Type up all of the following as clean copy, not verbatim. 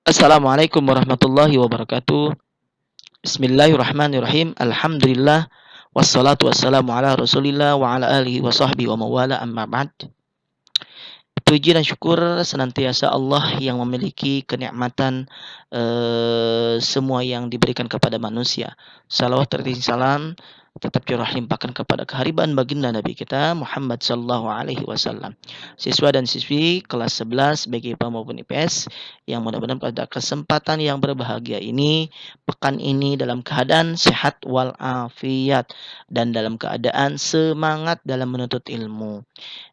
Assalamualaikum warahmatullahi wabarakatuh. Bismillahirrahmanirrahim. Alhamdulillah wassalatu wassalamu ala Rasulillah wa ala alihi wa sahbihi wa mawala amma ba'd. Puji dan syukur senantiasa Allah yang memiliki kenikmatan semua yang diberikan kepada manusia. Salawat serta salam tetap curah limpahkan kepada kehariban baginda Nabi kita Muhammad sallallahu alaihi wasallam. Siswa dan siswi kelas 11 baik IPA maupun IPS yang mudah-mudahan pada kesempatan yang berbahagia ini, pekan ini dalam keadaan sehat walafiat dan dalam keadaan semangat dalam menuntut ilmu.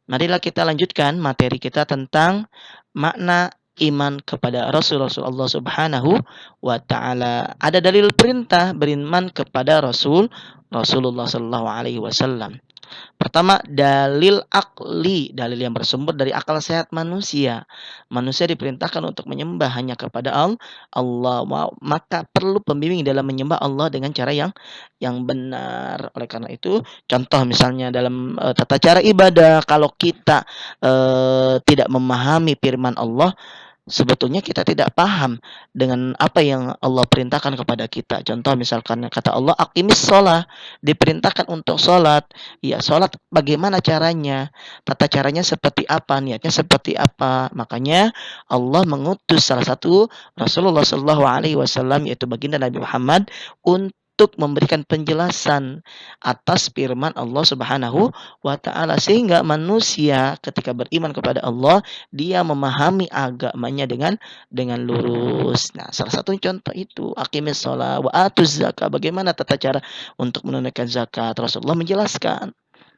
Marilah kita lanjutkan materi kita tentang makna iman kepada Rasul-Rasul Allah Subhanahu wa taala. Ada dalil perintah beriman kepada Rasulullah sallallahu alaihi wasallam. Pertama, dalil akli, dalil yang bersumber dari akal sehat manusia. Manusia diperintahkan untuk menyembah hanya kepada Allah, maka perlu pembimbing dalam menyembah Allah dengan cara yang benar. Oleh karena itu, contoh misalnya dalam tata cara ibadah, kalau kita tidak memahami firman Allah, sebetulnya kita tidak paham dengan apa yang Allah perintahkan kepada kita. Contoh misalkan kata Allah, "Aqimis shalah", diperintahkan untuk sholat. Ya, sholat bagaimana caranya? Tata caranya seperti apa? Niatnya seperti apa? Makanya Allah mengutus salah satu Rasulullah Shallallahu alaihi wasallam, yaitu baginda Nabi Muhammad, untuk memberikan penjelasan atas firman Allah Subhanahu wa taala, sehingga manusia ketika beriman kepada Allah dia memahami agamanya dengan lurus. Nah, salah satu contoh itu aqimis shalah wa atuz zakat. Bagaimana tata cara untuk menunaikan zakat? Rasulullah menjelaskan.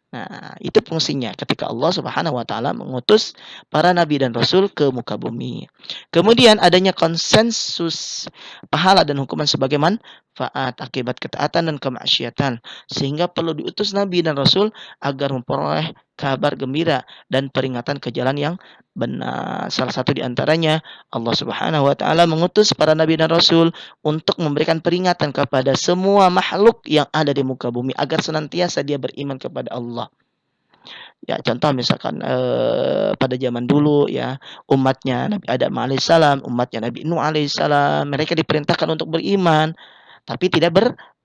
Nah, itu fungsinya ketika Allah Subhanahu wa taala mengutus para nabi dan rasul ke muka bumi. Kemudian adanya konsensus pahala dan hukuman sebagai manfaat akibat ketaatan dan kemaksiatan, sehingga perlu diutus nabi dan rasul agar memperoleh kabar gembira dan peringatan ke jalan yang benar. Salah satu di antaranya Allah Subhanahu wa taala mengutus para nabi dan rasul untuk memberikan peringatan kepada semua makhluk yang ada di muka bumi agar senantiasa dia beriman kepada Allah. Ya, contoh misalkan pada zaman dulu ya, umatnya Nabi Adam alaihissalam, umatnya Nabi Nuh alaihissalam, mereka diperintahkan untuk beriman, tapi tidak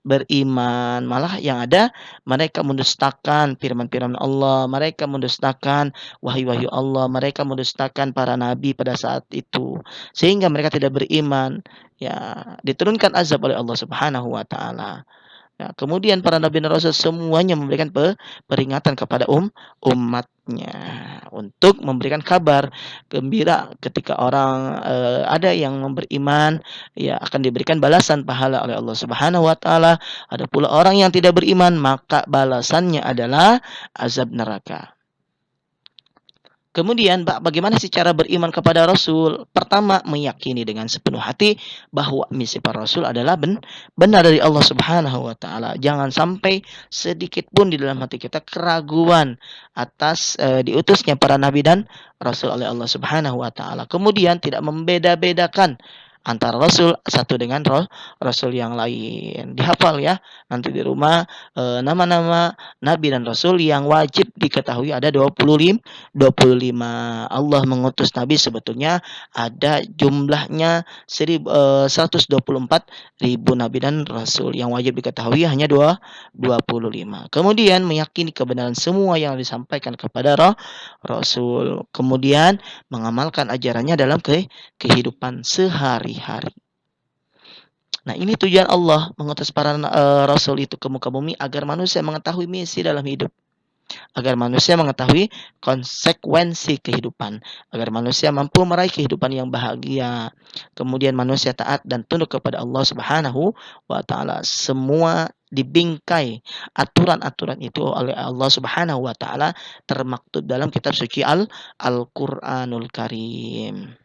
beriman, malah yang ada mereka mendustakan firman-firman Allah, mereka mendustakan wahyu-wahyu Allah, mereka mendustakan para nabi pada saat itu, sehingga mereka tidak beriman. Ya, diturunkan azab oleh Allah Subhanahu wa taala. Ya, kemudian para nabi dan rasul semuanya memberikan peringatan kepada umatnya untuk memberikan kabar gembira ketika orang ada yang beriman, ya akan diberikan balasan pahala oleh Allah Subhanahu wa taala. Ada pula orang yang tidak beriman, maka balasannya adalah azab neraka. Kemudian bagaimana sih cara beriman kepada Rasul? Pertama, meyakini dengan sepenuh hati bahwa misi para Rasul adalah benar dari Allah Subhanahu wa taala. Jangan sampai sedikit pun di dalam hati kita keraguan atas diutusnya para nabi dan rasul oleh Allah Subhanahu wa taala. Kemudian tidak membeda-bedakan antara rasul satu dengan rasul yang lain. Dihafal ya. Nanti di rumah nama-nama nabi dan rasul yang wajib diketahui ada 25. Allah mengutus nabi sebetulnya ada jumlahnya 124 ribu nabi dan rasul, yang wajib diketahui hanya 25. Kemudian meyakini kebenaran semua yang disampaikan kepada rasul, kemudian mengamalkan ajarannya dalam kehidupan sehari-hari. Nah, ini tujuan Allah mengutus para rasul itu ke muka bumi agar manusia mengetahui misi dalam hidup, agar manusia mengetahui konsekuensi kehidupan, agar manusia mampu meraih kehidupan yang bahagia. Kemudian manusia taat dan tunduk kepada Allah Subhanahu wa taala. Semua dibingkai aturan-aturan itu oleh Allah Subhanahu wa taala, termaktub dalam kitab suci Al-Qur'anul Karim.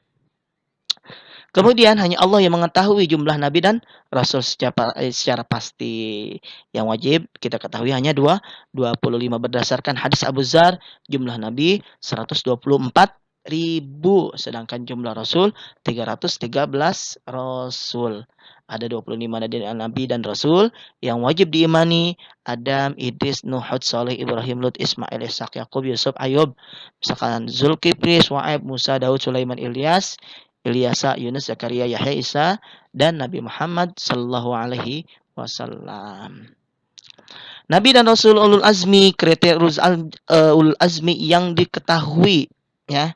Kemudian hanya Allah yang mengetahui jumlah nabi dan rasul secara pasti. Yang wajib kita ketahui hanya 25 berdasarkan hadis Abu Dzar, jumlah nabi 124 ribu, sedangkan jumlah rasul 313 rasul. Ada 25 nabi dan rasul yang wajib diimani: Adam, Idris, Nuh, Hud, Saleh, Ibrahim, Lut, Ismail, Ishak, Yakub, Yusuf, Ayub, misalkan Zulkifli, Shu'aib, Musa, Daud, Sulaiman, Ilyas, Ilyasa, Yunus, Zakaria, Yahya, Isa, dan Nabi Muhammad sallallahu alaihi wasallam. Nabi dan Rasul ulul azmi, kriteria ulul azmi yang diketahui, ya.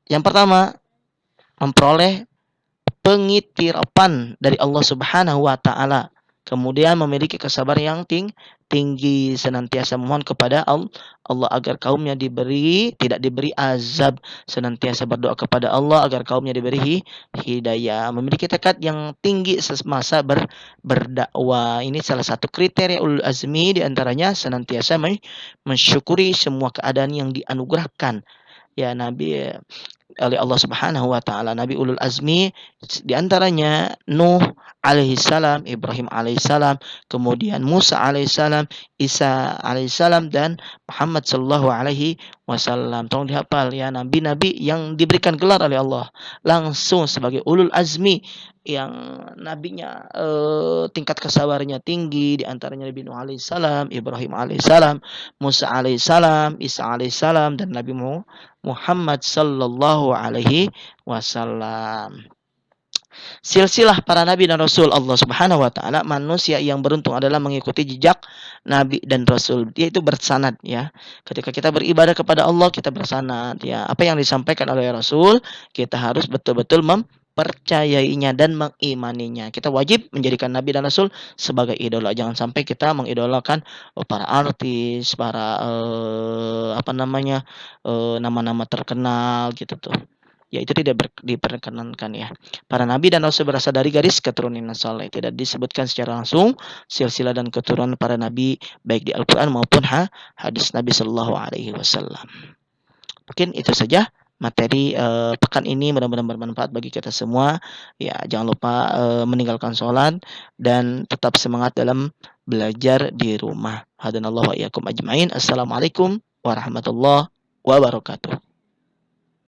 Yang pertama, memperoleh pengitirapan dari Allah Subhanahu wa taala. Kemudian memiliki kesabaran yang tinggi, senantiasa memohon kepada Allah agar kaumnya tidak diberi azab, senantiasa berdoa kepada Allah agar kaumnya diberi hidayah, memiliki tekad yang tinggi semasa berdakwah. Ini salah satu kriteria ulul azmi, di antaranya senantiasa mensyukuri semua keadaan yang dianugerahkan ya Nabi oleh Allah Subhanahu wa taala. Nabi ulul azmi di antaranya Nuh alaihissalam, Ibrahim alaihissalam, kemudian Musa alaihissalam, Isa alaihissalam, dan Muhammad sallallahu alaihi wasallam. Tolong dihafal ya, nabi-nabi yang diberikan gelar oleh Allah langsung sebagai ulul azmi, yang nabinya tingkat kesabarannya tinggi, di antaranya Nabi Nuh alaihissalam, Ibrahim alaihissalam, Musa alaihissalam, Isa alaihissalam, dan Nabi Muhammad sallallahu alaihi wasallam. Silsilah para nabi dan rasul Allah Subhanahu wa taala, manusia yang beruntung adalah mengikuti jejak nabi dan rasul, yaitu bersanad ya. Ketika kita beribadah kepada Allah, kita bersanad ya. Apa yang disampaikan oleh Rasul, kita harus betul-betul mempercayainya dan mengimaninya. Kita wajib menjadikan nabi dan rasul sebagai idola. Jangan sampai kita mengidolakan para artis, para nama-nama terkenal gitu tuh. Ya, itu tidak diperkenankan ya. Para nabi dan rasul berasal dari garis keturunan saleh. Tidak disebutkan secara langsung silsilah dan keturunan para nabi baik di Al-Qur'an maupun hadis Nabi sallallahu alaihi wasallam. Mungkin itu saja materi pekan ini, mudah-mudahan bermanfaat bagi kita semua. Ya, jangan lupa meninggalkan sholat dan tetap semangat dalam belajar di rumah. Hadanallahu wa iyyakum ajmain. Assalamualaikum warahmatullahi wabarakatuh.